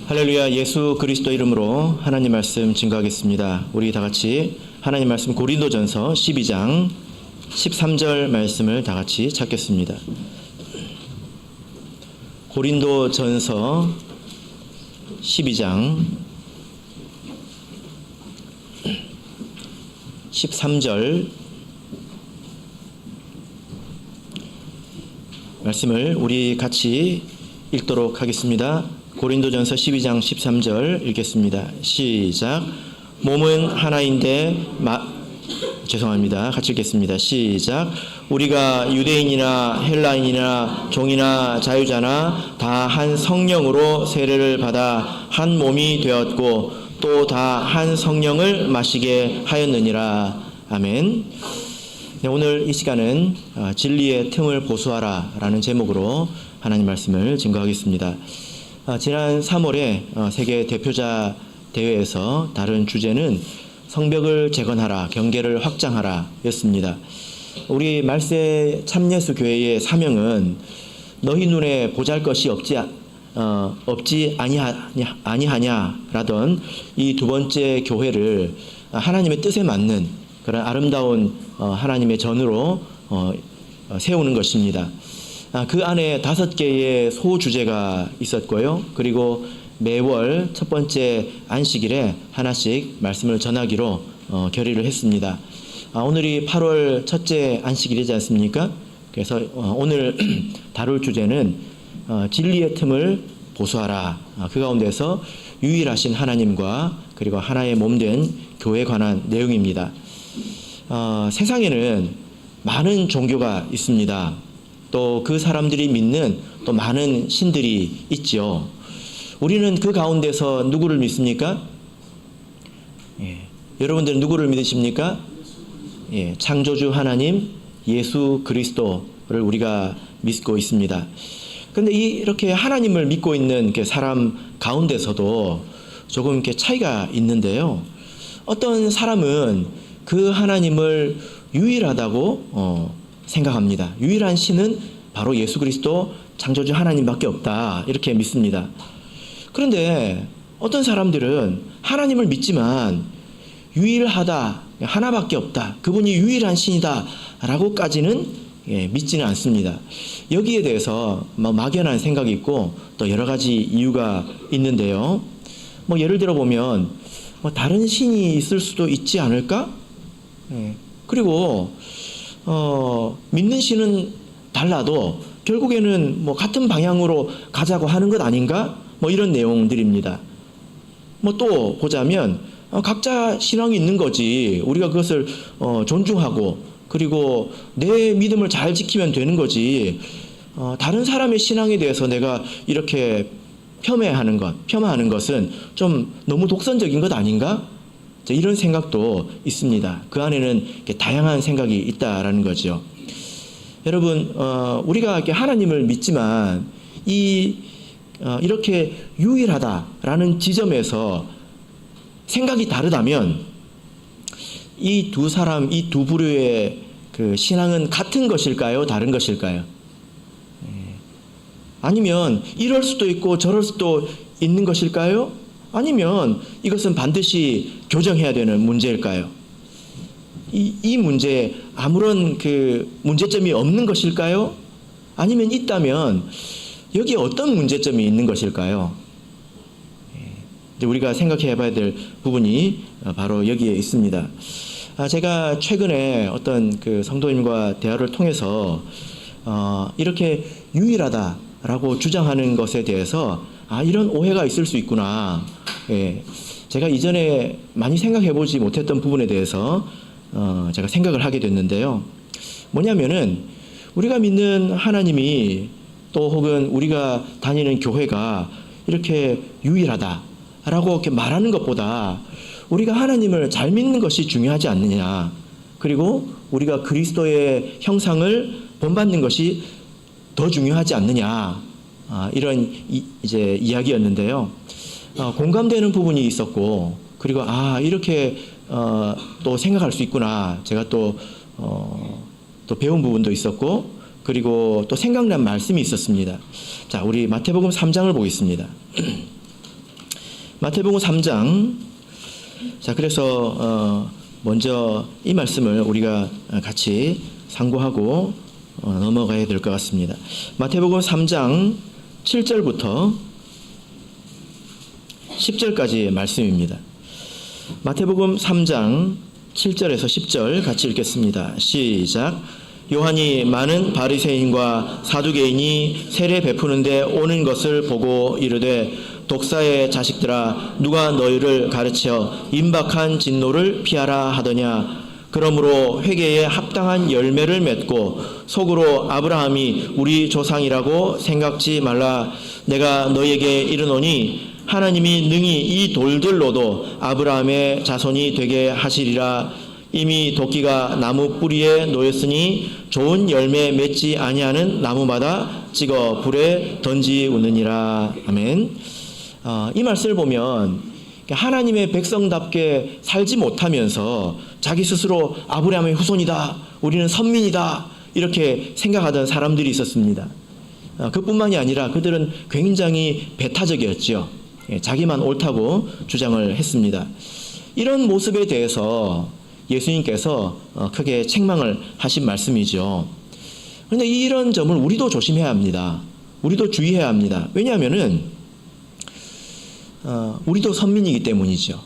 할렐루야. 예수 그리스도 이름으로 하나님 말씀 증거하겠습니다. 우리 다 같이 하나님 말씀 고린도전서 12장 13절 말씀을 다 같이 찾겠습니다. 고린도전서 12장 13절 말씀을 우리 같이 읽도록 하겠습니다. 고린도전서 12장 13절 읽겠습니다. 시작. 몸은 하나인데 죄송합니다. 같이 읽겠습니다. 시작. 우리가 유대인이나 헬라인이나 종이나 자유자나 다 한 성령으로 세례를 받아 한 몸이 되었고 또 다 한 성령을 마시게 하였느니라. 아멘. 네, 오늘 이 시간은 진리의 틈을 보수하라 라는 제목으로 하나님 말씀을 증거하겠습니다. 지난 3월에 세계 대표자 대회에서 다룬 주제는 성벽을 재건하라, 경계를 확장하라 였습니다. 우리 말세 참예수 교회의 사명은 너희 눈에 보잘것이 없지 아니하냐라던 이 두 번째 교회를 하나님의 뜻에 맞는 그런 아름다운 하나님의 전으로 세우는 것입니다. 그 안에 5개의 소주제가 있었고요. 그리고 매월 첫 번째 안식일에 하나씩 말씀을 전하기로 결의를 했습니다. 오늘이 8월 첫째 안식일이지 않습니까? 그래서 오늘 다룰 주제는 진리의 틈을 보수하라. 그 가운데서 유일하신 하나님과 그리고 하나의 몸된 교회에 관한 내용입니다. 세상에는 많은 종교가 있습니다. 또 그 사람들이 믿는 또 많은 신들이 있죠. 우리는 그 가운데서 누구를 믿습니까? 여러분들은 누구를 믿으십니까? 창조주 하나님 예수 그리스도를 우리가 믿고 있습니다. 그런데 이렇게 하나님을 믿고 있는 사람 가운데서도 조금 이렇게 차이가 있는데요. 어떤 사람은 그 하나님을 유일하다고 생각합니다. 유일한 신은 바로 예수 그리스도 창조주 하나님밖에 없다 이렇게 믿습니다. 그런데 어떤 사람들은 하나님을 믿지만 유일하다, 하나밖에 없다, 그분이 유일한 신이다 라고까지는 믿지는 않습니다. 여기에 대해서 막연한 생각이 있고 또 여러 가지 이유가 있는데요. 예를 들어 보면 다른 신이 있을 수도 있지 않을까? 그리고 믿는 신은 달라도 결국에는 같은 방향으로 가자고 하는 것 아닌가? 이런 내용들입니다. 또 보자면 각자 신앙이 있는 거지. 우리가 그것을 존중하고 그리고 내 믿음을 잘 지키면 되는 거지. 다른 사람의 신앙에 대해서 내가 이렇게 폄하하는 것은 좀 너무 독선적인 것 아닌가? 이런 생각도 있습니다. 그 안에는 다양한 생각이 있다라는 거죠. 여러분, 우리가 하나님을 믿지만 이렇게 유일하다라는 지점에서 생각이 다르다면 이 두 사람, 이 두 부류의 그 신앙은 같은 것일까요? 다른 것일까요? 아니면 이럴 수도 있고 저럴 수도 있는 것일까요? 아니면 이것은 반드시 교정해야 되는 문제일까요? 이 문제에 아무런 문제점이 없는 것일까요? 아니면 있다면 여기에 어떤 문제점이 있는 것일까요? 우리가 생각해 봐야 될 부분이 바로 여기에 있습니다. 제가 최근에 어떤 성도님과 대화를 통해서 이렇게 유일하다라고 주장하는 것에 대해서 이런 오해가 있을 수 있구나. 제가 이전에 많이 생각해 보지 못했던 부분에 대해서 제가 생각을 하게 됐는데요. 뭐냐면은 우리가 믿는 하나님이 또 혹은 우리가 다니는 교회가 이렇게 유일하다라고 이렇게 말하는 것보다 우리가 하나님을 잘 믿는 것이 중요하지 않느냐. 그리고 우리가 그리스도의 형상을 본받는 것이 더 중요하지 않느냐. 이런 이제 이야기였는데요. 공감되는 부분이 있었고, 그리고 이렇게 또 생각할 수 있구나. 제가 또 배운 부분도 있었고, 그리고 또 생각난 말씀이 있었습니다. 자, 우리 마태복음 3장을 보겠습니다. 마태복음 3장. 자, 그래서 먼저 이 말씀을 우리가 같이 상고하고 넘어가야 될 것 같습니다. 마태복음 3장 7절부터 10절까지의 말씀입니다. 마태복음 3장 7절에서 10절 같이 읽겠습니다. 시작. 요한이 많은 바리새인과 사두개인이 세례 베푸는데 오는 것을 보고 이르되 독사의 자식들아 누가 너희를 가르쳐 임박한 진노를 피하라 하더냐. 그러므로 회개에 합당한 열매를 맺고 속으로 아브라함이 우리 조상이라고 생각지 말라. 내가 너희에게 이르노니 하나님이 능히 이 돌들로도 아브라함의 자손이 되게 하시리라. 이미 도끼가 나무 뿌리에 놓였으니 좋은 열매 맺지 아니하는 나무마다 찍어 불에 던지우느니라. 아멘. 이 말씀을 보면 하나님의 백성답게 살지 못하면서 자기 스스로 아브라함의 후손이다, 우리는 선민이다 이렇게 생각하던 사람들이 있었습니다. 그뿐만이 아니라 그들은 굉장히 배타적이었죠. 자기만 옳다고 주장을 했습니다. 이런 모습에 대해서 예수님께서 크게 책망을 하신 말씀이죠. 그런데 이런 점을 우리도 조심해야 합니다. 우리도 주의해야 합니다. 왜냐하면은 우리도 선민이기 때문이죠.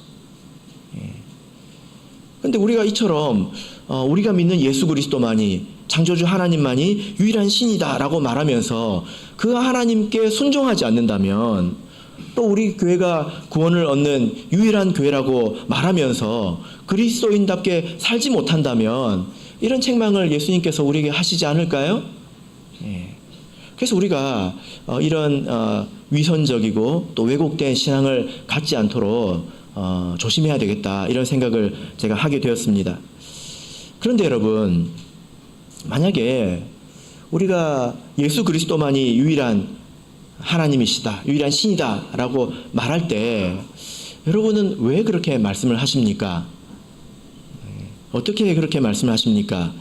그런데 우리가 이처럼 우리가 믿는 예수 그리스도만이, 창조주 하나님만이 유일한 신이다라고 말하면서 그 하나님께 순종하지 않는다면, 또 우리 교회가 구원을 얻는 유일한 교회라고 말하면서 그리스도인답게 살지 못한다면 이런 책망을 예수님께서 우리에게 하시지 않을까요? 그래서 우리가 이런 위선적이고 또 왜곡된 신앙을 갖지 않도록 조심해야 되겠다, 이런 생각을 제가 하게 되었습니다. 그런데 여러분, 만약에 우리가 예수 그리스도만이 유일한 하나님이시다, 유일한 신이다 라고 말할 때 여러분은 왜 그렇게 말씀을 하십니까? 어떻게 그렇게 말씀을 하십니까?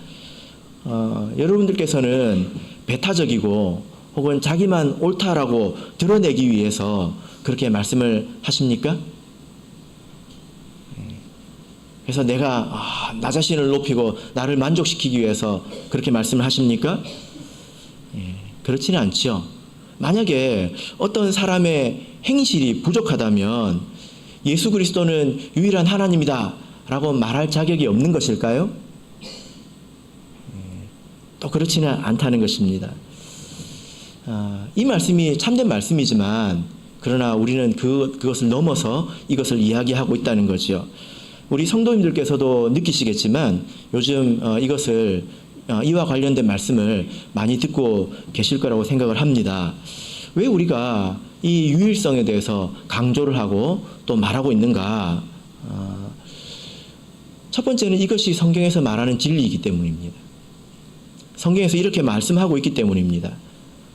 여러분들께서는 배타적이고 혹은 자기만 옳다라고 드러내기 위해서 그렇게 말씀을 하십니까? 그래서 내가 나 자신을 높이고 나를 만족시키기 위해서 그렇게 말씀을 하십니까? 그렇지는 않죠. 만약에 어떤 사람의 행실이 부족하다면 예수 그리스도는 유일한 하나님이다 라고 말할 자격이 없는 것일까요? 또 그렇지는 않다는 것입니다. 이 말씀이 참된 말씀이지만 그러나 우리는 그것을 넘어서 이것을 이야기하고 있다는 거죠. 우리 성도님들께서도 느끼시겠지만 요즘 이것을 이와 관련된 말씀을 많이 듣고 계실 거라고 생각을 합니다. 왜 우리가 이 유일성에 대해서 강조를 하고 또 말하고 있는가? 첫 번째는 이것이 성경에서 말하는 진리이기 때문입니다. 성경에서 이렇게 말씀하고 있기 때문입니다.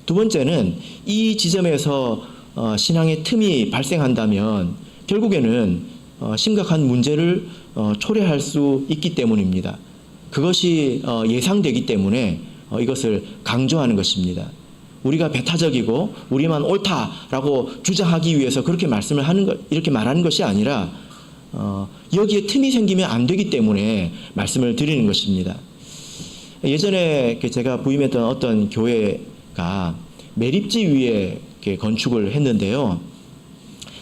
두 번째는 이 지점에서 신앙의 틈이 발생한다면 결국에는 심각한 문제를 초래할 수 있기 때문입니다. 그것이 예상되기 때문에 이것을 강조하는 것입니다. 우리가 배타적이고 우리만 옳다라고 주장하기 위해서 그렇게 말씀을 하는 것, 이렇게 말하는 것이 아니라 여기에 틈이 생기면 안 되기 때문에 말씀을 드리는 것입니다. 예전에 제가 부임했던 어떤 교회가 매립지 위에 이렇게 건축을 했는데요.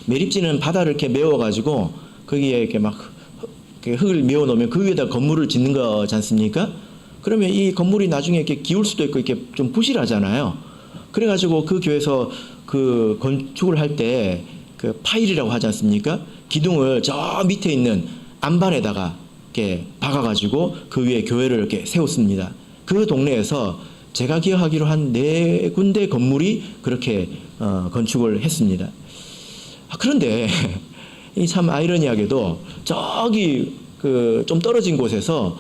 매립지는 바다를 이렇게 메워가지고 거기에 이렇게 막 흙을 메워 놓으면 그 위에다 건물을 짓는 거지 않습니까? 그러면 이 건물이 나중에 이렇게 기울 수도 있고 이렇게 좀 부실하잖아요. 그래가지고 그 교회에서 그 건축을 할 때 그 파일이라고 하지 않습니까? 기둥을 저 밑에 있는 안반에다가 이렇게 박아가지고 그 위에 교회를 이렇게 세웠습니다. 그 동네에서 제가 기억하기로 한 4군데 건물이 그렇게 건축을 했습니다. 그런데 이 참 아이러니하게도 저기 그 좀 떨어진 곳에서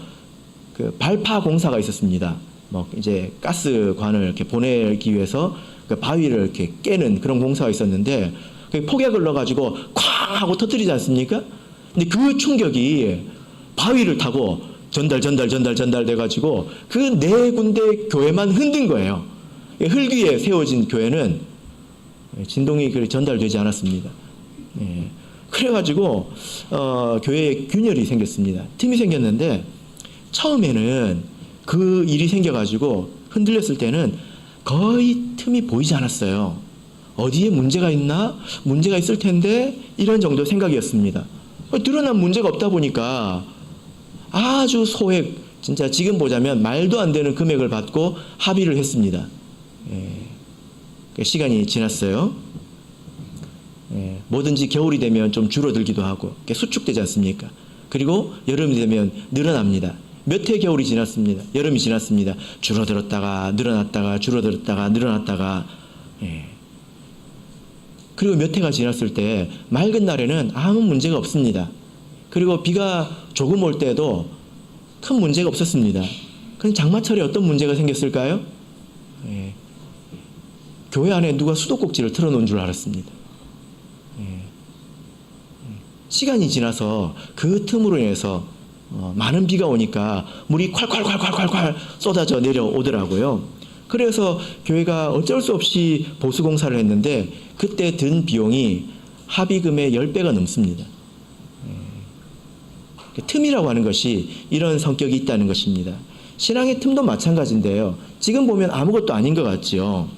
그 발파 공사가 있었습니다. 뭐 이제 가스관을 이렇게 보내기 위해서 그 바위를 이렇게 깨는 그런 공사가 있었는데 그 폭약을 넣어가지고 쾅 하고 터뜨리지 않습니까? 근데 그 충격이 바위를 타고 전달 돼가지고 그 4군데 교회만 흔든 거예요. 흙 위에 세워진 교회는 진동이 전달되지 않았습니다. 그래가지고 교회에 균열이 생겼습니다. 틈이 생겼는데 처음에는 그 일이 생겨가지고 흔들렸을 때는 거의 틈이 보이지 않았어요. 어디에 문제가 있나? 문제가 있을 텐데 이런 정도 생각이었습니다. 드러난 문제가 없다 보니까 아주 소액, 진짜 지금 보자면 말도 안 되는 금액을 받고 합의를 했습니다. 시간이 지났어요. 뭐든지 겨울이 되면 좀 줄어들기도 하고 수축되지 않습니까? 그리고 여름이 되면 늘어납니다. 몇 해 겨울이 지났습니다. 여름이 지났습니다. 줄어들었다가 늘어났다가 줄어들었다가 늘어났다가 그리고 몇 해가 지났을 때 맑은 날에는 아무 문제가 없습니다. 그리고 비가 조금 올 때도 큰 문제가 없었습니다. 그런데 장마철에 어떤 문제가 생겼을까요? 교회 안에 누가 수도꼭지를 틀어놓은 줄 알았습니다. 시간이 지나서 그 틈으로 인해서 많은 비가 오니까 물이 콸콸콸콸콸콸 쏟아져 내려오더라고요. 그래서 교회가 어쩔 수 없이 보수공사를 했는데 그때 든 비용이 합의금의 10배가 넘습니다. 틈이라고 하는 것이 이런 성격이 있다는 것입니다. 신앙의 틈도 마찬가지인데요. 지금 보면 아무것도 아닌 것 같지요.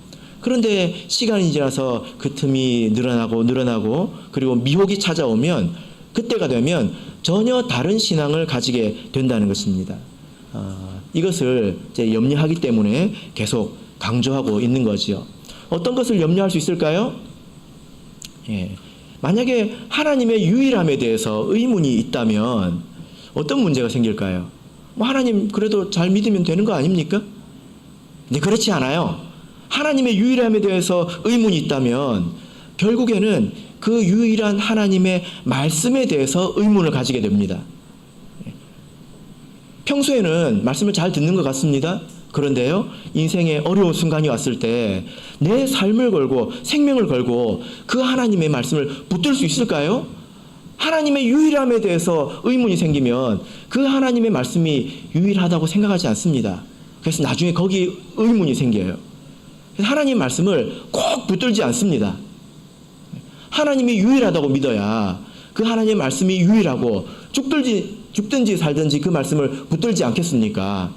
그런데 시간이 지나서 그 틈이 늘어나고 그리고 미혹이 찾아오면 그때가 되면 전혀 다른 신앙을 가지게 된다는 것입니다. 이것을 이제 염려하기 때문에 계속 강조하고 있는 거지요. 어떤 것을 염려할 수 있을까요? 만약에 하나님의 유일함에 대해서 의문이 있다면 어떤 문제가 생길까요? 하나님 그래도 잘 믿으면 되는 거 아닙니까? 네, 그렇지 않아요. 하나님의 유일함에 대해서 의문이 있다면 결국에는 그 유일한 하나님의 말씀에 대해서 의문을 가지게 됩니다. 평소에는 말씀을 잘 듣는 것 같습니다. 그런데요, 인생에 어려운 순간이 왔을 때 내 삶을 걸고 생명을 걸고 그 하나님의 말씀을 붙들 수 있을까요? 하나님의 유일함에 대해서 의문이 생기면 그 하나님의 말씀이 유일하다고 생각하지 않습니다. 그래서 나중에 거기 의문이 생겨요. 그래서 하나님 말씀을 꼭 붙들지 않습니다. 하나님이 유일하다고 믿어야 그 하나님의 말씀이 유일하고 죽든지 살든지 그 말씀을 붙들지 않겠습니까?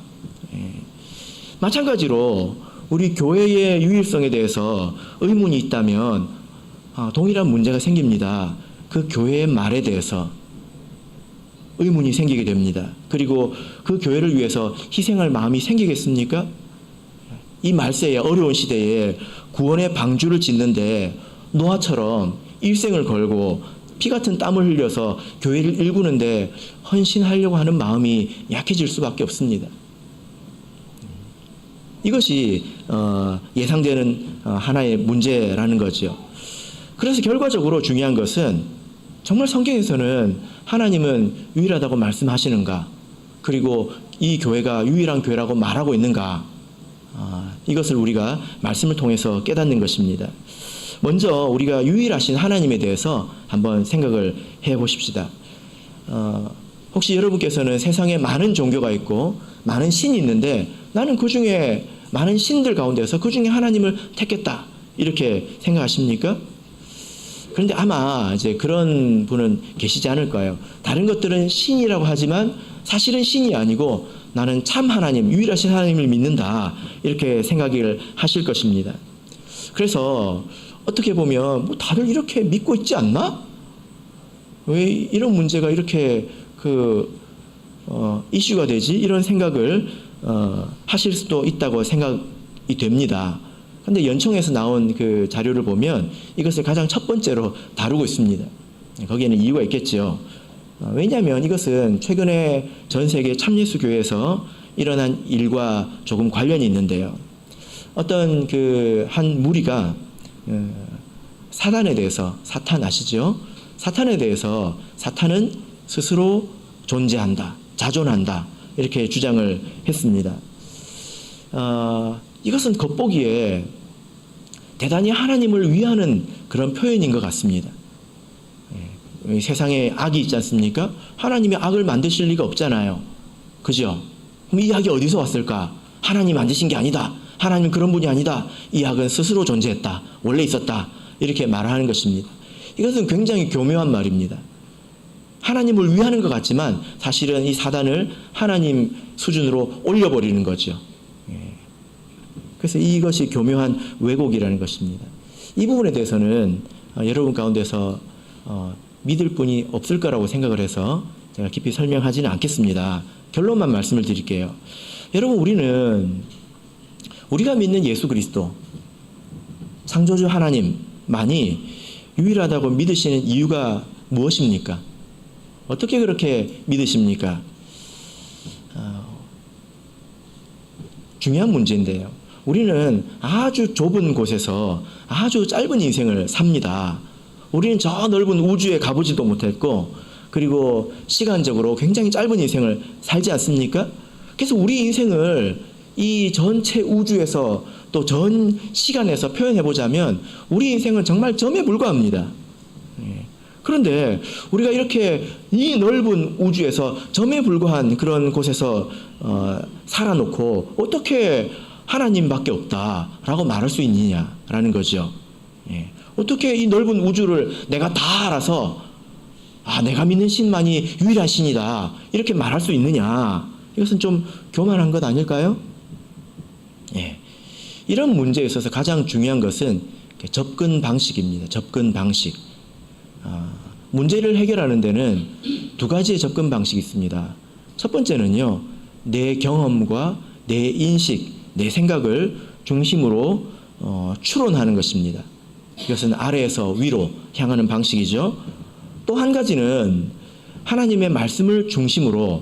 마찬가지로 우리 교회의 유일성에 대해서 의문이 있다면 동일한 문제가 생깁니다. 그 교회의 말에 대해서 의문이 생기게 됩니다. 그리고 그 교회를 위해서 희생할 마음이 생기겠습니까? 이 말세의 어려운 시대에 구원의 방주를 짓는데 노아처럼 일생을 걸고 피 같은 땀을 흘려서 교회를 일구는데 헌신하려고 하는 마음이 약해질 수밖에 없습니다. 이것이 예상되는 하나의 문제라는 거죠. 그래서 결과적으로 중요한 것은 정말 성경에서는 하나님은 유일하다고 말씀하시는가, 그리고 이 교회가 유일한 교회라고 말하고 있는가, 이것을 우리가 말씀을 통해서 깨닫는 것입니다. 먼저 우리가 유일하신 하나님에 대해서 한번 생각을 해보십시다. 혹시 여러분께서는 세상에 많은 종교가 있고 많은 신이 있는데 나는 그 중에 많은 신들 가운데서 그 중에 하나님을 택했다, 이렇게 생각하십니까? 그런데 아마 이제 그런 분은 계시지 않을 거예요. 다른 것들은 신이라고 하지만 사실은 신이 아니고 나는 참 하나님, 유일하신 하나님을 믿는다, 이렇게 생각을 하실 것입니다. 그래서 어떻게 보면 다들 이렇게 믿고 있지 않나? 왜 이런 문제가 이렇게 이슈가 되지? 이런 생각을 하실 수도 있다고 생각이 됩니다. 그런데 연총에서 나온 그 자료를 보면 이것을 가장 첫 번째로 다루고 있습니다. 거기에는 이유가 있겠죠. 왜냐하면 이것은 최근에 전 세계 참예수 교회에서 일어난 일과 조금 관련이 있는데요. 어떤 한 무리가 사탄에 대해서, 사탄 아시죠? 사탄에 대해서 사탄은 스스로 존재한다, 자존한다, 이렇게 주장을 했습니다. 이것은 겉보기에 대단히 하나님을 위하는 그런 표현인 것 같습니다. 세상에 악이 있지 않습니까? 하나님이 악을 만드실 리가 없잖아요. 그죠? 그럼 이 악이 어디서 왔을까? 하나님 만드신 게 아니다. 하나님은 그런 분이 아니다. 이 악은 스스로 존재했다. 원래 있었다. 이렇게 말하는 것입니다. 이것은 굉장히 교묘한 말입니다. 하나님을 위하는 것 같지만 사실은 이 사단을 하나님 수준으로 올려버리는 거죠. 그래서 이것이 교묘한 왜곡이라는 것입니다. 이 부분에 대해서는 여러분 가운데서 믿을 분이 없을 거라고 생각을 해서 제가 깊이 설명하지는 않겠습니다. 결론만 말씀을 드릴게요. 여러분, 우리가 믿는 예수 그리스도, 창조주 하나님만이 유일하다고 믿으시는 이유가 무엇입니까? 어떻게 그렇게 믿으십니까? 중요한 문제인데요. 우리는 아주 좁은 곳에서 아주 짧은 인생을 삽니다. 우리는 저 넓은 우주에 가보지도 못했고, 그리고 시간적으로 굉장히 짧은 인생을 살지 않습니까? 그래서 우리 인생을 이 전체 우주에서 또 전 시간에서 표현해 보자면 우리 인생은 정말 점에 불과합니다. 그런데 우리가 이렇게 이 넓은 우주에서 점에 불과한 그런 곳에서 살아놓고 어떻게 하나님밖에 없다라고 말할 수 있느냐라는 거죠. 어떻게 이 넓은 우주를 내가 다 알아서 내가 믿는 신만이 유일한 신이다 이렇게 말할 수 있느냐? 이것은 좀 교만한 것 아닐까요? 이런 문제에 있어서 가장 중요한 것은 접근 방식입니다. 접근 방식. 문제를 해결하는 데는 두 가지의 접근 방식이 있습니다. 첫 번째는요, 내 경험과 내 인식, 내 생각을 중심으로 추론하는 것입니다. 이것은 아래에서 위로 향하는 방식이죠. 또 한 가지는 하나님의 말씀을 중심으로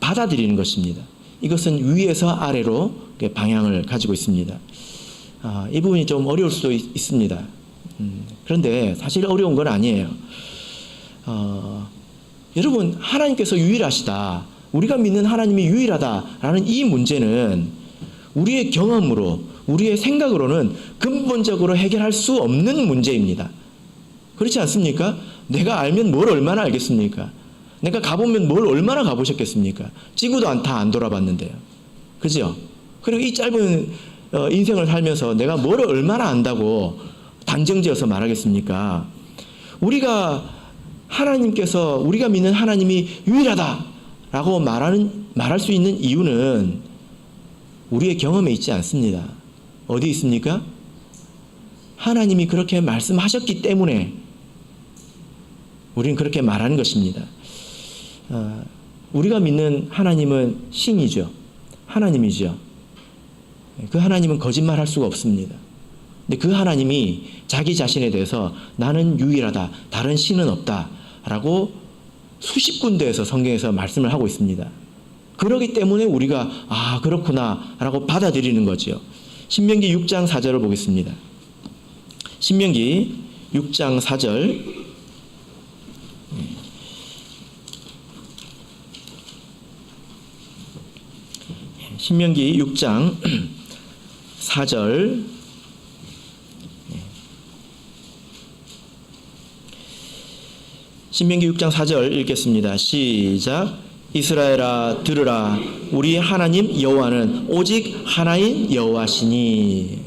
받아들이는 것입니다. 이것은 위에서 아래로 방향을 가지고 있습니다. 이 부분이 좀 어려울 수도 있습니다. 그런데 사실 어려운 건 아니에요. 여러분, 하나님께서 유일하시다, 우리가 믿는 하나님이 유일하다라는 이 문제는 우리의 경험으로, 우리의 생각으로는 근본적으로 해결할 수 없는 문제입니다. 그렇지 않습니까? 내가 알면 뭘 얼마나 알겠습니까? 내가 가보면 뭘 얼마나 가보셨겠습니까? 지구도 다 안 돌아봤는데요. 그죠? 그리고 이 짧은 인생을 살면서 내가 뭘 얼마나 안다고 단정지어서 말하겠습니까? 하나님께서 우리가 믿는 하나님이 유일하다라고 말할 수 있는 이유는 우리의 경험에 있지 않습니다. 어디 있습니까? 하나님이 그렇게 말씀하셨기 때문에 우리는 그렇게 말하는 것입니다. 우리가 믿는 하나님은 신이죠. 하나님이죠. 그 하나님은 거짓말할 수가 없습니다. 근데 그 하나님이 자기 자신에 대해서 나는 유일하다, 다른 신은 없다 라고 수십 군데에서 성경에서 말씀을 하고 있습니다. 그렇기 때문에 우리가 그렇구나 라고 받아들이는 거죠. 신명기 6장 4절을 보겠습니다. 신명기 6장 4절. 신명기 6장 4절. 신명기 6장 4절 읽겠습니다. 시작. 이스라엘아 들으라, 우리 하나님 여호와는 오직 하나인 여호와시니.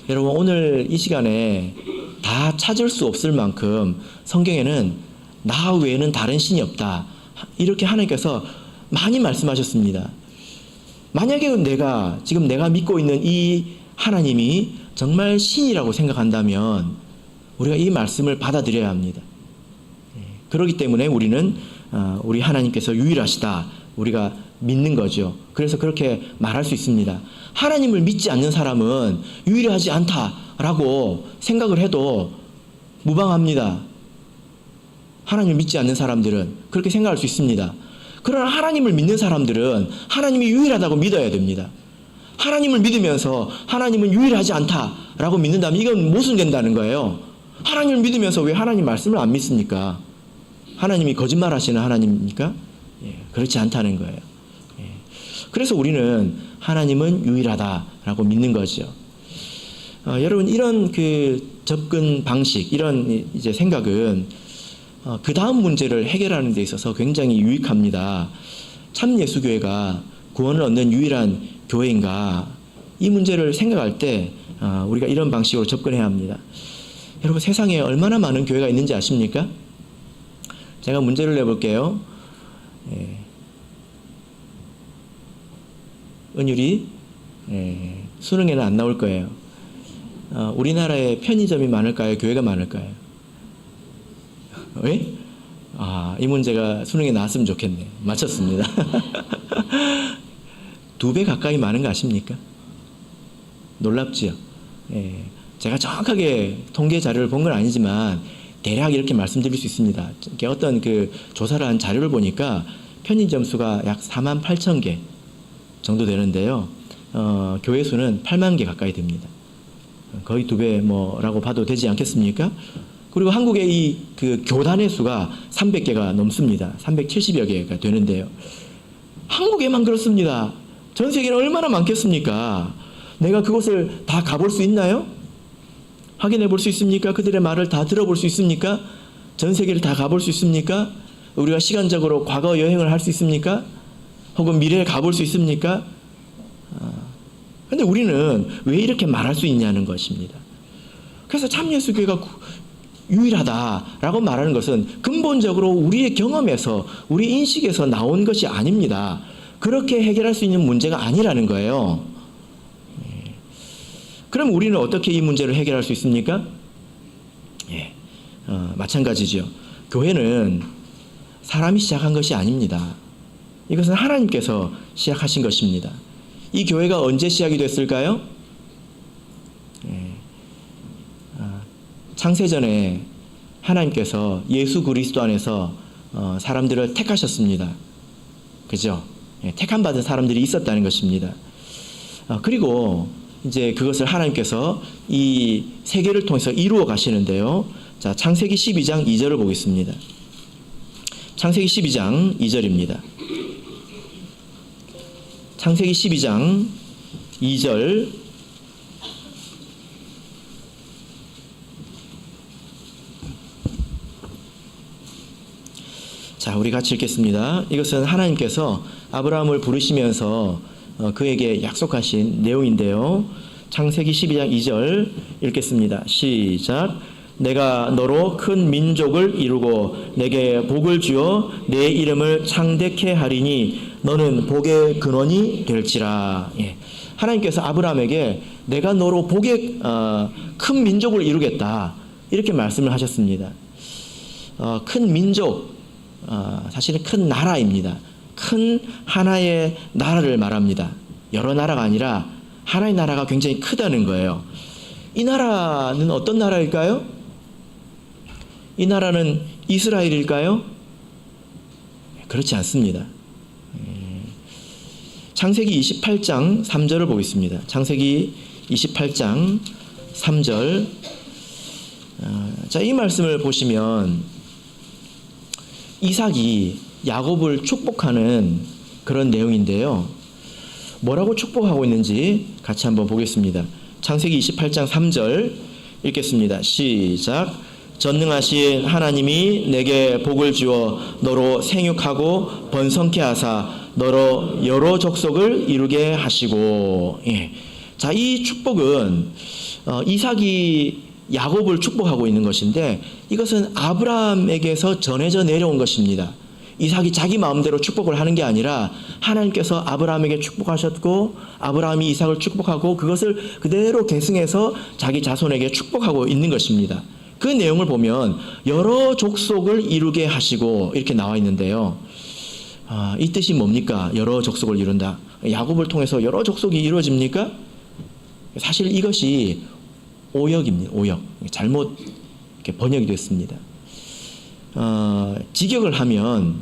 여러분, 오늘 이 시간에 다 찾을 수 없을 만큼 성경에는 나 외에는 다른 신이 없다, 이렇게 하나님께서 많이 말씀하셨습니다. 만약에 지금 내가 믿고 있는 이 하나님이 정말 신이라고 생각한다면 우리가 이 말씀을 받아들여야 합니다. 그렇기 때문에 우리는 우리 하나님께서 유일하시다, 우리가 믿는 거죠. 그래서 그렇게 말할 수 있습니다. 하나님을 믿지 않는 사람은 유일하지 않다라고 생각을 해도 무방합니다. 하나님을 믿지 않는 사람들은 그렇게 생각할 수 있습니다. 그러나 하나님을 믿는 사람들은 하나님이 유일하다고 믿어야 됩니다. 하나님을 믿으면서 하나님은 유일하지 않다라고 믿는다면 이건 모순된다는 거예요. 하나님을 믿으면서 왜 하나님 말씀을 안 믿습니까? 하나님이 거짓말하시는 하나님입니까? 그렇지 않다는 거예요. 그래서 우리는 하나님은 유일하다라고 믿는 거죠. 여러분, 이런 접근 방식, 이런 이제 생각은 그 다음 문제를 해결하는 데 있어서 굉장히 유익합니다. 참 예수교회가 구원을 얻는 유일한 교회인가, 이 문제를 생각할 때 우리가 이런 방식으로 접근해야 합니다. 여러분 세상에 얼마나 많은 교회가 있는지 아십니까? 제가 문제를 내볼게요. 은율이 수능에는 안 나올 거예요. 우리나라에 편의점이 많을까요? 교회가 많을까요? 왜? 이 문제가 수능에 나왔으면 좋겠네. 맞췄습니다. 2배 가까이 많은 거 아십니까? 놀랍지요? 제가 정확하게 통계 자료를 본 건 아니지만 대략 이렇게 말씀드릴 수 있습니다. 어떤 그 조사를 한 자료를 보니까 편의점 수가 약 48,000개 정도 되는데요. 교회 수는 8만 개 가까이 됩니다. 거의 2배 뭐라고 봐도 되지 않겠습니까? 그리고 한국의 이 그 교단의 수가 300개가 넘습니다. 370여 개가 되는데요. 한국에만 그렇습니다. 전 세계는 얼마나 많겠습니까? 내가 그곳을 다 가볼 수 있나요? 확인해 볼 수 있습니까? 그들의 말을 다 들어볼 수 있습니까? 전 세계를 다 가볼 수 있습니까? 우리가 시간적으로 과거 여행을 할 수 있습니까? 혹은 미래에 가볼 수 있습니까? 근데 우리는 왜 이렇게 말할 수 있냐는 것입니다. 그래서 참예수교회가 유일하다라고 말하는 것은 근본적으로 우리의 경험에서, 우리 인식에서 나온 것이 아닙니다. 그렇게 해결할 수 있는 문제가 아니라는 거예요. 그럼 우리는 어떻게 이 문제를 해결할 수 있습니까? 마찬가지죠. 교회는 사람이 시작한 것이 아닙니다. 이것은 하나님께서 시작하신 것입니다. 이 교회가 언제 시작이 됐을까요? 창세전에 하나님께서 예수 그리스도 안에서 사람들을 택하셨습니다. 그죠? 택함 받은 사람들이 있었다는 것입니다. 그리고 이제 그것을 하나님께서 이 세계를 통해서 이루어 가시는데요. 자, 창세기 12장 2절을 보겠습니다. 창세기 12장 2절입니다. 창세기 12장 2절. 자, 우리 같이 읽겠습니다. 이것은 하나님께서 아브라함을 부르시면서 그에게 약속하신 내용인데요. 창세기 12장 2절 읽겠습니다. 시작. 내가 너로 큰 민족을 이루고 내게 복을 주어 내 이름을 창대케 하리니 너는 복의 근원이 될지라. 하나님께서 아브라함에게 내가 너로 복의 큰 민족을 이루겠다 이렇게 말씀을 하셨습니다. 큰 민족, 사실은 큰 나라입니다. 큰 하나의 나라를 말합니다. 여러 나라가 아니라 하나의 나라가 굉장히 크다는 거예요. 이 나라는 어떤 나라일까요? 이 나라는 이스라엘일까요? 그렇지 않습니다. 창세기 28장 3절을 보겠습니다. 창세기 28장 3절. 자, 이 말씀을 보시면 이삭이 야곱을 축복하는 그런 내용인데요. 뭐라고 축복하고 있는지 같이 한번 보겠습니다. 창세기 28장 3절 읽겠습니다. 시작. 전능하신 하나님이 내게 복을 주어 너로 생육하고 번성케 하사 너로 여러 족속을 이루게 하시고. 자, 이 축복은 이삭이 야곱을 축복하고 있는 것인데 이것은 아브라함에게서 전해져 내려온 것입니다. 이삭이 자기 마음대로 축복을 하는 게 아니라 하나님께서 아브라함에게 축복하셨고 아브라함이 이삭을 축복하고 그것을 그대로 계승해서 자기 자손에게 축복하고 있는 것입니다. 그 내용을 보면 여러 족속을 이루게 하시고 이렇게 나와 있는데요. 이 뜻이 뭡니까? 여러 족속을 이룬다. 야곱을 통해서 여러 족속이 이루어집니까? 사실 이것이 오역입니다. 오역. 잘못 이렇게 번역이 됐습니다. 직역을 하면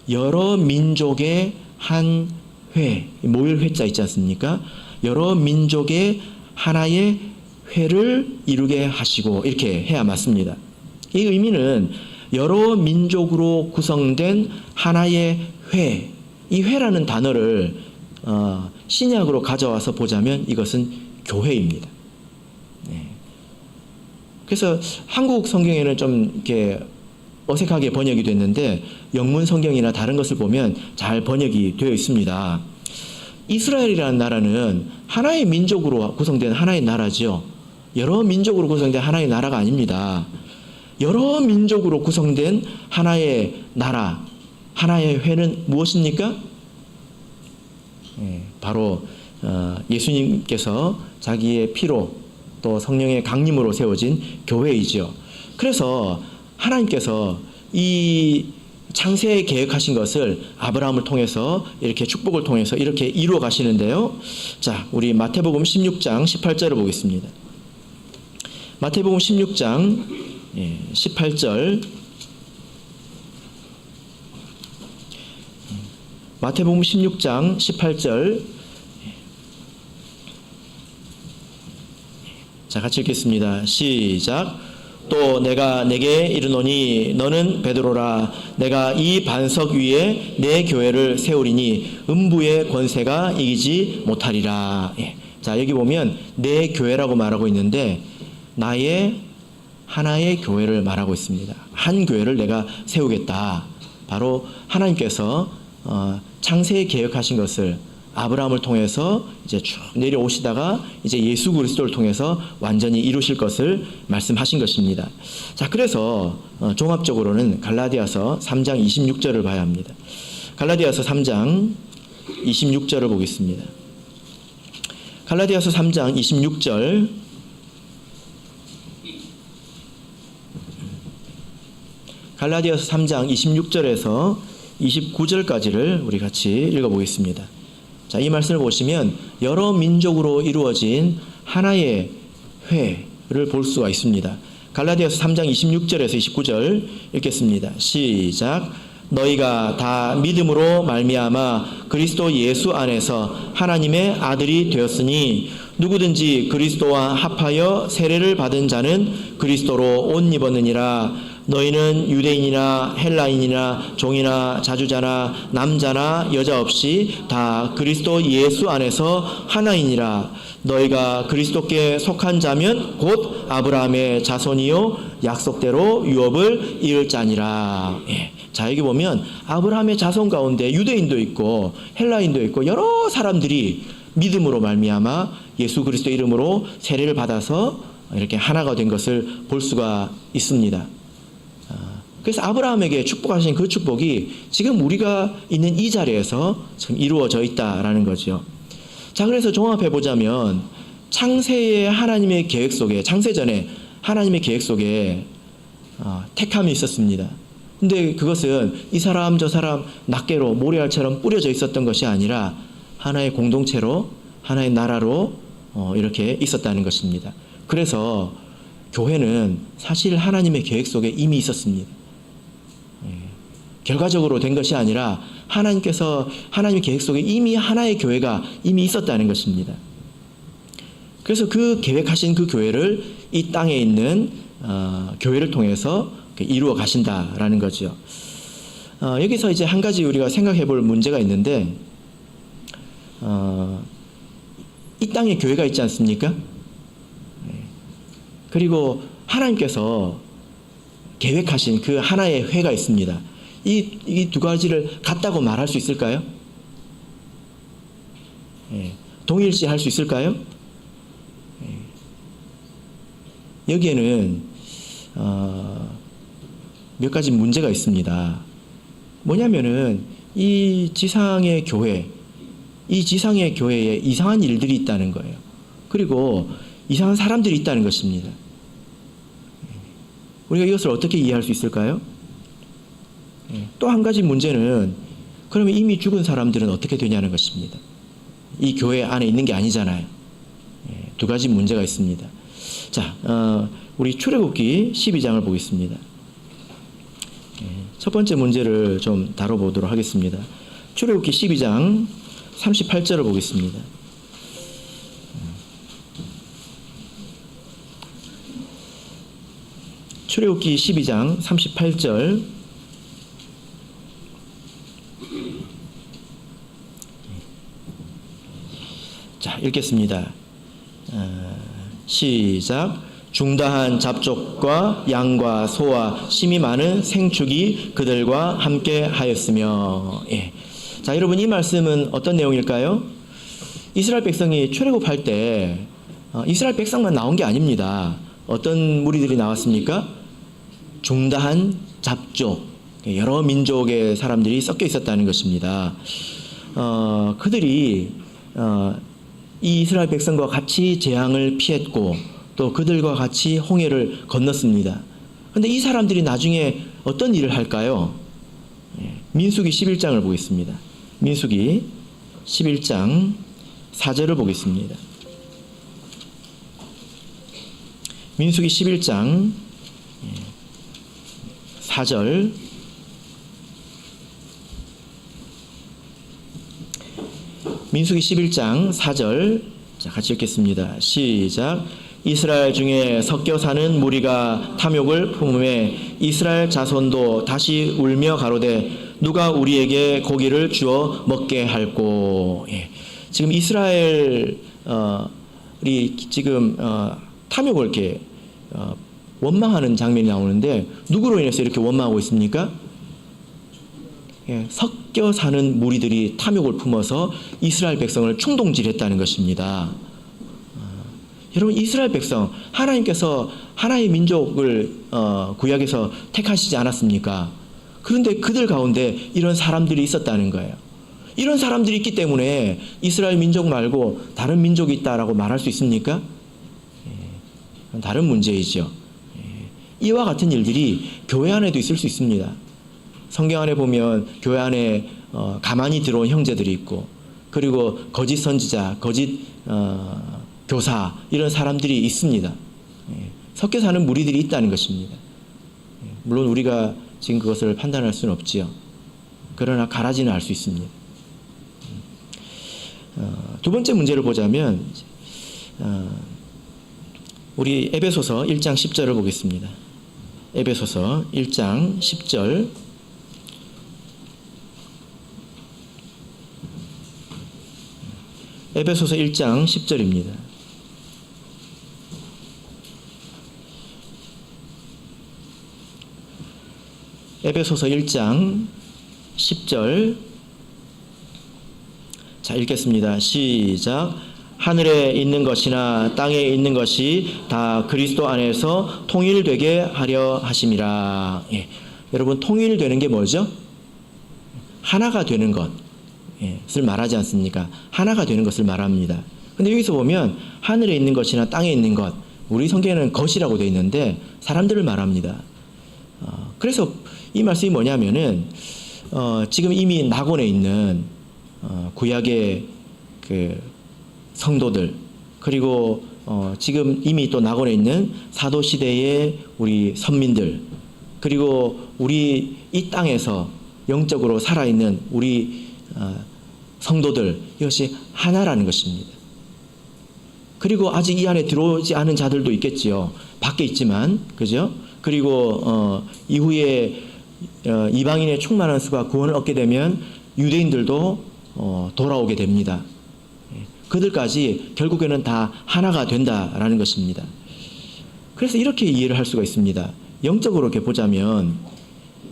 여러 민족의 한 회, 모일 회자 있지 않습니까? 여러 민족의 하나의 회를 이루게 하시고 이렇게 해야 맞습니다. 이 의미는 여러 민족으로 구성된 하나의 회, 이 회라는 단어를 신약으로 가져와서 보자면 이것은 교회입니다. 그래서 한국 성경에는 좀 이렇게 어색하게 번역이 됐는데 영문 성경이나 다른 것을 보면 잘 번역이 되어 있습니다. 이스라엘이라는 나라는 하나의 민족으로 구성된 하나의 나라죠. 여러 민족으로 구성된 하나의 나라가 아닙니다. 여러 민족으로 구성된 하나의 나라, 하나의 회는 무엇입니까? 바로 예수님께서 자기의 피로 또 성령의 강림으로 세워진 교회이죠. 그래서 하나님께서 이 창세에 계획하신 것을 아브라함을 통해서 이렇게 축복을 통해서 이렇게 이루어 가시는데요. 자, 우리 마태복음 16장 18절을 보겠습니다. 마태복음 16장 18절. 마태복음 16장 18절. 자, 같이 읽겠습니다. 시작. 또 내가 내게 이르노니 너는 베드로라. 내가 이 반석 위에 내 교회를 세우리니 음부의 권세가 이기지 못하리라. 자, 여기 보면 내 교회라고 말하고 있는데 나의 하나의 교회를 말하고 있습니다. 한 교회를 내가 세우겠다. 바로 하나님께서 창세에 계획하신 것을 아브라함을 통해서 이제 쭉 내려오시다가 이제 예수 그리스도를 통해서 완전히 이루실 것을 말씀하신 것입니다. 자, 그래서 종합적으로는 갈라디아서 3장 26절을 봐야 합니다. 갈라디아서 3장 26절을 보겠습니다. 갈라디아서 3장 26절. 갈라디아서 3장 26절에서 29절까지를 우리 같이 읽어보겠습니다. 자, 이 말씀을 보시면 여러 민족으로 이루어진 하나의 회를 볼 수가 있습니다. 갈라디아서 3장 26절에서 29절 읽겠습니다. 시작. 너희가 다 믿음으로 말미암아 그리스도 예수 안에서 하나님의 아들이 되었으니 누구든지 그리스도와 합하여 세례를 받은 자는 그리스도로 옷 입었느니라. 너희는 유대인이나 헬라인이나 종이나 자주자나 남자나 여자 없이 다 그리스도 예수 안에서 하나이니라. 너희가 그리스도께 속한 자면 곧 아브라함의 자손이요 약속대로 유업을 이을 자니라. 자, 여기 보면 아브라함의 자손 가운데 유대인도 있고 헬라인도 있고 여러 사람들이 믿음으로 말미암아 예수 그리스도 이름으로 세례를 받아서 이렇게 하나가 된 것을 볼 수가 있습니다. 그래서 아브라함에게 축복하신 그 축복이 지금 우리가 있는 이 자리에서 지금 이루어져 있다라는 거죠. 자, 그래서 종합해 보자면 창세의 하나님의 계획 속에, 창세전에 하나님의 계획 속에 택함이 있었습니다. 근데 그것은 이 사람 저 사람 낱개로 모래알처럼 뿌려져 있었던 것이 아니라 하나의 공동체로, 하나의 나라로 이렇게 있었다는 것입니다. 그래서 교회는 사실 하나님의 계획 속에 이미 있었습니다. 결과적으로 된 것이 아니라 하나님께서 하나님의 계획 속에 이미 하나의 교회가 이미 있었다는 것입니다. 그래서 그 계획하신 그 교회를 이 땅에 있는 교회를 통해서 이루어 가신다라는 거죠. 여기서 이제 한 가지 우리가 생각해 볼 문제가 있는데 이 땅에 교회가 있지 않습니까? 그리고 하나님께서 계획하신 그 하나의 회가 있습니다. 이 두 가지를 같다고 말할 수 있을까요? 동일시할 수 있을까요? 여기에는 몇 가지 문제가 있습니다. 뭐냐면은 이 지상의 교회, 이 지상의 교회에 이상한 일들이 있다는 거예요. 그리고 이상한 사람들이 있다는 것입니다. 우리가 이것을 어떻게 이해할 수 있을까요? 또 한 가지 문제는 그러면 이미 죽은 사람들은 어떻게 되냐는 것입니다. 이 교회 안에 있는 게 아니잖아요. 두 가지 문제가 있습니다. 자, 우리 출애굽기 12장을 보겠습니다. 첫 번째 문제를 좀 다뤄보도록 하겠습니다. 출애굽기 12장 38절을 보겠습니다. 출애굽기 12장 38절. 자, 읽겠습니다. 시작. 중다한 잡족과 양과 소와 심이 많은 생축이 그들과 함께 하였으며. 자, 여러분, 이 말씀은 어떤 내용일까요? 이스라엘 백성이 출애굽할 때 이스라엘 백성만 나온 게 아닙니다. 어떤 무리들이 나왔습니까? 중다한 잡족, 여러 민족의 사람들이 섞여 있었다는 것입니다. 그들이 이 이스라엘 백성과 같이 재앙을 피했고 또 그들과 같이 홍해를 건넜습니다. 그런데 이 사람들이 나중에 어떤 일을 할까요? 민수기 11장을 보겠습니다. 민수기 11장 4절을 보겠습니다. 민수기 11장 4절. 민수기 11장 4절. 자, 같이 읽겠습니다. 시작. 이스라엘 중에 섞여 사는 무리가 탐욕을 품음에 이스라엘 자손도 다시 울며 가로되 누가 우리에게 고기를 주어 먹게 할꼬. 지금 이스라엘이 지금 탐욕을 이렇게 원망하는 장면이 나오는데 누구로 인해서 이렇게 원망하고 있습니까? 섞여 사는 무리들이 탐욕을 품어서 이스라엘 백성을 충동질했다는 것입니다. 여러분, 이스라엘 백성, 하나님께서 하나의 민족을 구약에서 택하시지 않았습니까? 그런데 그들 가운데 이런 사람들이 있었다는 거예요. 이런 사람들이 있기 때문에 이스라엘 민족 말고 다른 민족이 있다라고 말할 수 있습니까? 다른 문제이죠. 이와 같은 일들이 교회 안에도 있을 수 있습니다. 성경 안에 보면 교회 안에 가만히 들어온 형제들이 있고, 그리고 거짓 선지자, 거짓 교사, 이런 사람들이 있습니다. 섞여 사는 무리들이 있다는 것입니다. 물론 우리가 지금 그것을 판단할 수는 없지요. 그러나 가라지는 알 수 있습니다. 두 번째 문제를 보자면 우리 에베소서 1장 10절을 보겠습니다. 에베소서 1장 10절. 에베소서 1장 10절입니다. 에베소서 1장 10절. 자, 읽겠습니다. 시작. 하늘에 있는 것이나 땅에 있는 것이 다 그리스도 안에서 통일되게 하려 하심이라. 여러분, 통일되는 게 뭐죠? 하나가 되는 것을 말하지 않습니까? 하나가 되는 것을 말합니다. 근데 여기서 보면 하늘에 있는 것이나 땅에 있는 것, 우리 성경에는 것이라고 되어 있는데 사람들을 말합니다. 그래서 이 말씀이 뭐냐면은 지금 이미 낙원에 있는 구약의 그 성도들, 그리고 지금 이미 또 낙원에 있는 사도 시대의 우리 선민들, 그리고 우리 이 땅에서 영적으로 살아있는 우리 성도들, 이것이 하나라는 것입니다. 그리고 아직 이 안에 들어오지 않은 자들도 있겠지요. 밖에 있지만, 그죠? 그리고 이후에 이방인의 충만한 수가 구원을 얻게 되면 유대인들도 돌아오게 됩니다. 그들까지 결국에는 다 하나가 된다라는 것입니다. 그래서 이렇게 이해를 할 수가 있습니다. 영적으로 이렇게 보자면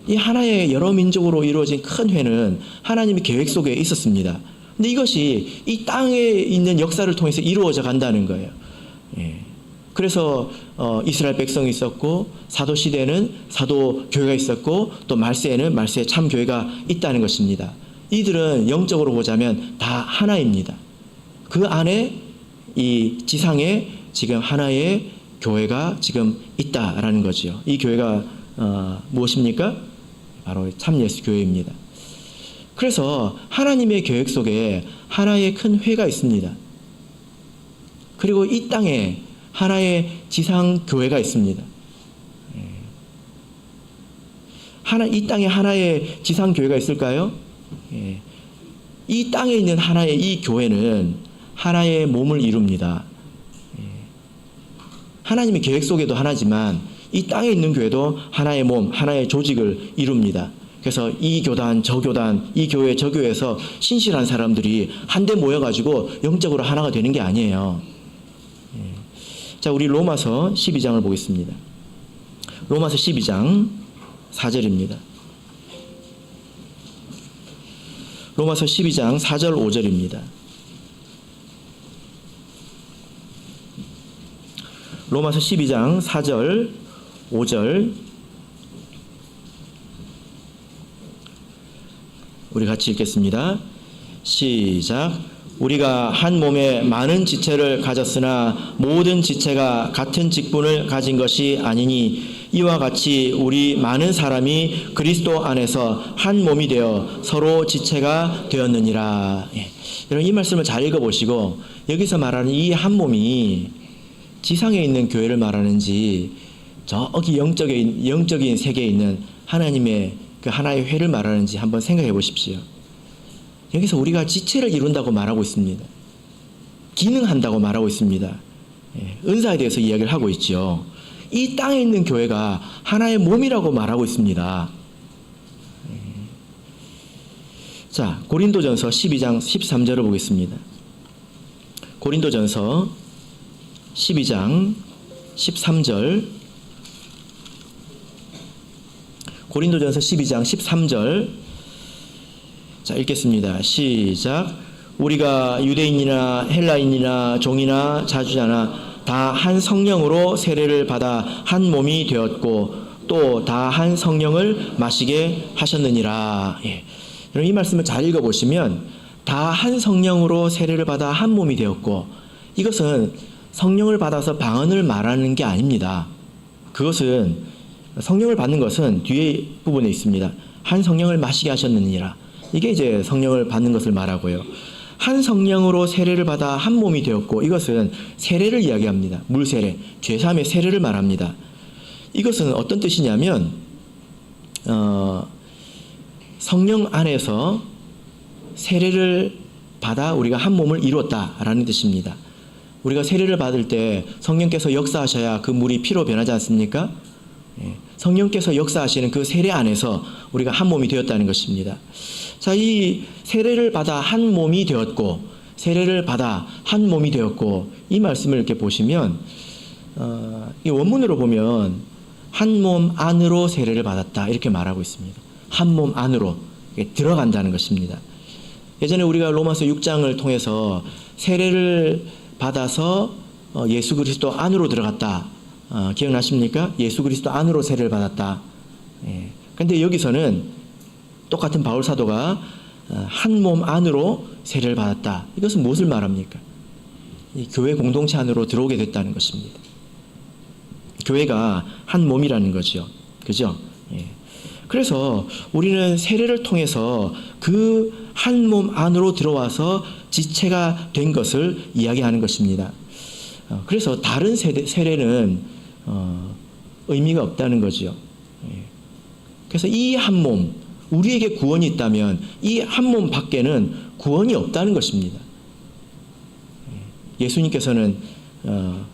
이 하나의 여러 민족으로 이루어진 큰 회는 하나님의 계획 속에 있었습니다. 근데 이것이 이 땅에 있는 역사를 통해서 이루어져 간다는 거예요. 그래서 이스라엘 백성이 있었고, 사도 시대에는 사도 교회가 있었고, 또 말세에는 말세 참 교회가 있다는 것입니다. 이들은 영적으로 보자면 다 하나입니다. 그 안에 이 지상에 지금 하나의 교회가 지금 있다라는 거지요. 이 교회가 무엇입니까? 바로 참 예수 교회입니다. 그래서 하나님의 계획 속에 하나의 큰 회가 있습니다. 그리고 이 땅에 하나의 지상 교회가 있습니다. 이 땅에 하나의 지상 교회가 있을까요? 이 땅에 있는 하나의 이 교회는 하나의 몸을 이룹니다. 하나님의 계획 속에도 하나지만 이 땅에 있는 교회도 하나의 몸, 하나의 조직을 이룹니다. 그래서 이 교단, 저 교단, 이 교회, 저 교회에서 신실한 사람들이 한데 모여가지고 영적으로 하나가 되는 게 아니에요. 자, 우리 로마서 12장을 보겠습니다. 로마서 12장 4절입니다. 로마서 12장 4절 5절입니다. 로마서 12장 4절, 5절 우리 같이 읽겠습니다. 시작. 우리가 한 몸에 많은 지체를 가졌으나 모든 지체가 같은 직분을 가진 것이 아니니 이와 같이 우리 많은 사람이 그리스도 안에서 한 몸이 되어 서로 지체가 되었느니라. 여러분 이 말씀을 잘 읽어보시고 여기서 말하는 이 한 몸이 지상에 있는 교회를 말하는지 저기 영적인 세계에 있는 하나님의 그 하나의 회를 말하는지 한번 생각해 보십시오. 여기서 우리가 지체를 이룬다고 말하고 있습니다. 기능한다고 말하고 있습니다. 은사에 대해서 이야기를 하고 있죠. 이 땅에 있는 교회가 하나의 몸이라고 말하고 있습니다. 자, 고린도전서 12장 13절을 보겠습니다. 고린도전서 12장 13절 고린도전서 12장 13절 자, 읽겠습니다. 시작. 우리가 유대인이나 헬라인이나 종이나 자주자나 다 한 성령으로 세례를 받아 한 몸이 되었고 또 다 한 성령을 마시게 하셨느니라. 여러분 이 말씀을 잘 읽어보시면 다 한 성령으로 세례를 받아 한 몸이 되었고 이것은 성령을 받아서 방언을 말하는 게 아닙니다. 그것은 성령을 받는 것은 뒤에 부분에 있습니다. 한 성령을 마시게 하셨느니라. 이게 이제 성령을 받는 것을 말하고요. 한 성령으로 세례를 받아 한 몸이 되었고 이것은 세례를 이야기합니다. 물세례, 죄사함의 세례를 말합니다. 이것은 어떤 뜻이냐면 성령 안에서 세례를 받아 우리가 한 몸을 이뤘다라는 뜻입니다. 우리가 세례를 받을 때 성령께서 역사하셔야 그 물이 피로 변하지 않습니까? 성령께서 역사하시는 그 세례 안에서 우리가 한 몸이 되었다는 것입니다. 자, 이 세례를 받아 한 몸이 되었고 세례를 받아 한 몸이 되었고 이 말씀을 이렇게 보시면 이 원문으로 보면 한 몸 안으로 세례를 받았다 이렇게 말하고 있습니다. 한 몸 안으로 들어간다는 것입니다. 예전에 우리가 로마서 6장을 통해서 세례를 받아서 예수 그리스도 안으로 들어갔다. 기억나십니까? 예수 그리스도 안으로 세례를 받았다. 그런데 여기서는 똑같은 바울 사도가 한 몸 안으로 세례를 받았다. 이것은 무엇을 말합니까? 이 교회 공동체 안으로 들어오게 됐다는 것입니다. 교회가 한 몸이라는 거죠. 그죠? 그래서 우리는 세례를 통해서 그 한 몸 안으로 들어와서 지체가 된 것을 이야기하는 것입니다. 그래서 다른 세례는 의미가 없다는 거죠. 그래서 이 한 몸, 우리에게 구원이 있다면 이 한 몸 밖에는 구원이 없다는 것입니다. 예수님께서는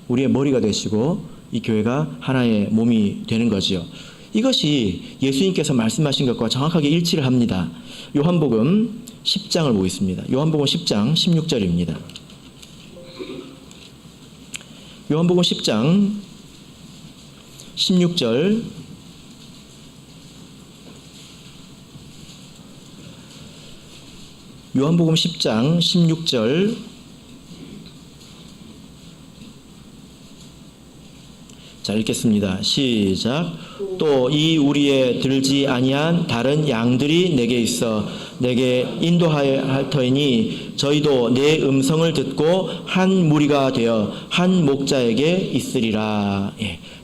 우리의 머리가 되시고 이 교회가 하나의 몸이 되는 거지요. 이것이 예수님께서 말씀하신 것과 정확하게 일치를 합니다. 요한복음 10장을 보겠습니다. 요한복음 10장 16절입니다. 요한복음 10장 16절 요한복음 10장 16절 자, 읽겠습니다. 시작. 또 이 우리에 들지 아니한 다른 양들이 내게 있어 내게 인도하여 터이니 저희도 내 음성을 듣고 한 무리가 되어 한 목자에게 있으리라.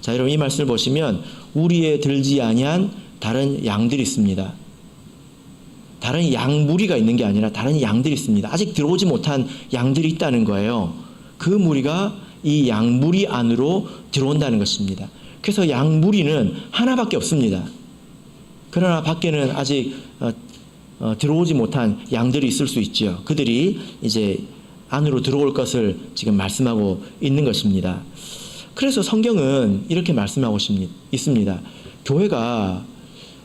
자, 여러분 이 말씀을 보시면 우리에 들지 아니한 다른 양들이 있습니다. 다른 양 무리가 있는 게 아니라 다른 양들이 있습니다. 아직 들어오지 못한 양들이 있다는 거예요. 그 무리가 이 양무리 안으로 들어온다는 것입니다. 그래서 양무리는 하나밖에 없습니다. 그러나 밖에는 아직 들어오지 못한 양들이 있을 수 있죠. 그들이 이제 안으로 들어올 것을 지금 말씀하고 있는 것입니다. 그래서 성경은 이렇게 말씀하고 있습니다. 교회가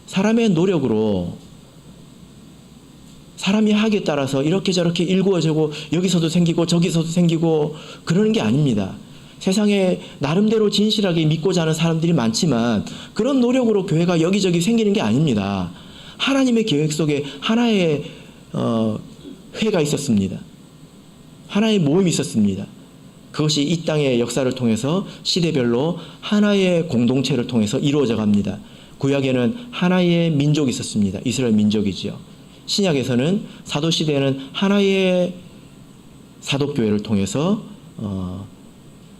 사람의 노력으로 사람이 하기에 따라서 이렇게 저렇게 일구어지고 여기서도 생기고 저기서도 생기고 그러는 게 아닙니다. 세상에 나름대로 진실하게 믿고자 하는 사람들이 많지만 그런 노력으로 교회가 여기저기 생기는 게 아닙니다. 하나님의 계획 속에 하나의 회가 있었습니다. 하나의 모임이 있었습니다. 그것이 이 땅의 역사를 통해서 시대별로 하나의 공동체를 통해서 이루어져 갑니다. 구약에는 하나의 민족이 있었습니다. 이스라엘 민족이지요. 신약에서는 사도시대에는 하나의 사도교회를 통해서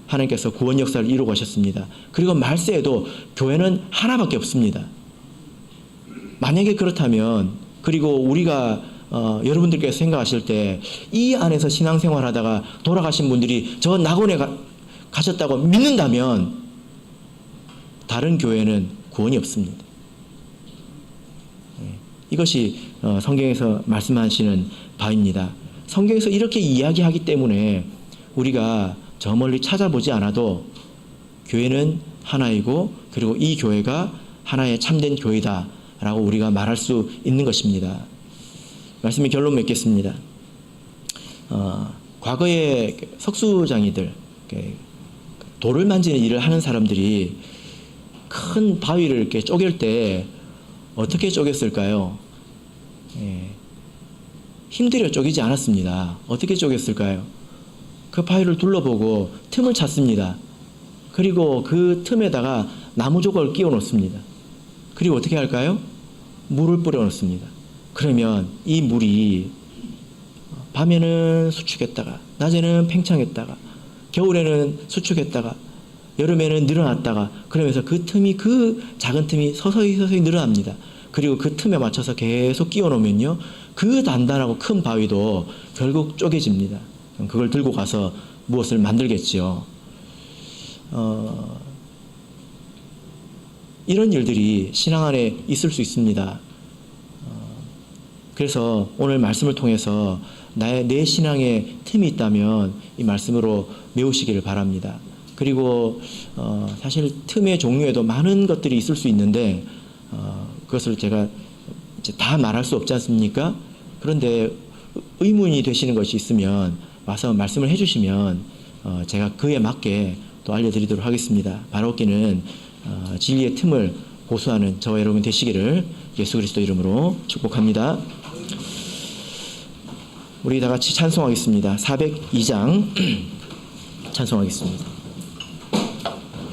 하나님께서 구원 역사를 이루고 가셨습니다. 그리고 말세에도 교회는 하나밖에 없습니다. 만약에 그렇다면, 그리고 우리가 여러분들께서 생각하실 때 이 안에서 신앙생활 하다가 돌아가신 분들이 저 낙원에 가셨다고 믿는다면 다른 교회는 구원이 없습니다. 이것이 성경에서 말씀하시는 바입니다. 성경에서 이렇게 이야기하기 때문에 우리가 저 멀리 찾아보지 않아도 교회는 하나이고, 그리고 이 교회가 하나의 참된 교회다 라고 우리가 말할 수 있는 것입니다. 말씀의 결론 맺겠습니다. 과거에 석수장이들, 돌을 만지는 일을 하는 사람들이 큰 바위를 이렇게 쪼갤 때 어떻게 쪼갰을까요? 힘들여 쪼개지 않았습니다. 어떻게 쪼갰을까요? 그 바위를 둘러보고 틈을 찾습니다. 그리고 그 틈에다가 나무 조각을 끼워 놓습니다. 그리고 어떻게 할까요? 물을 뿌려 놓습니다. 그러면 이 물이 밤에는 수축했다가, 낮에는 팽창했다가, 겨울에는 수축했다가, 여름에는 늘어났다가, 그러면서 그 작은 틈이 서서히 늘어납니다. 그리고 그 틈에 맞춰서 계속 끼워 놓으면요, 그 단단하고 큰 바위도 결국 쪼개집니다. 그걸 들고 가서 무엇을 만들겠지요. 이런 일들이 신앙 안에 있을 수 있습니다. 그래서 오늘 말씀을 통해서 내 신앙에 틈이 있다면 이 말씀으로 메우시기를 바랍니다. 그리고 사실 틈의 종류에도 많은 것들이 있을 수 있는데 그것을 제가 이제 다 말할 수 없지 않습니까? 그런데 의문이 되시는 것이 있으면 와서 말씀을 해주시면 제가 그에 맞게 또 알려드리도록 하겠습니다. 바라옵기는 진리의 틈을 고수하는 저와 여러분 되시기를 예수 그리스도 이름으로 축복합니다. 우리 다 같이 찬송하겠습니다. 402장 찬송하겠습니다.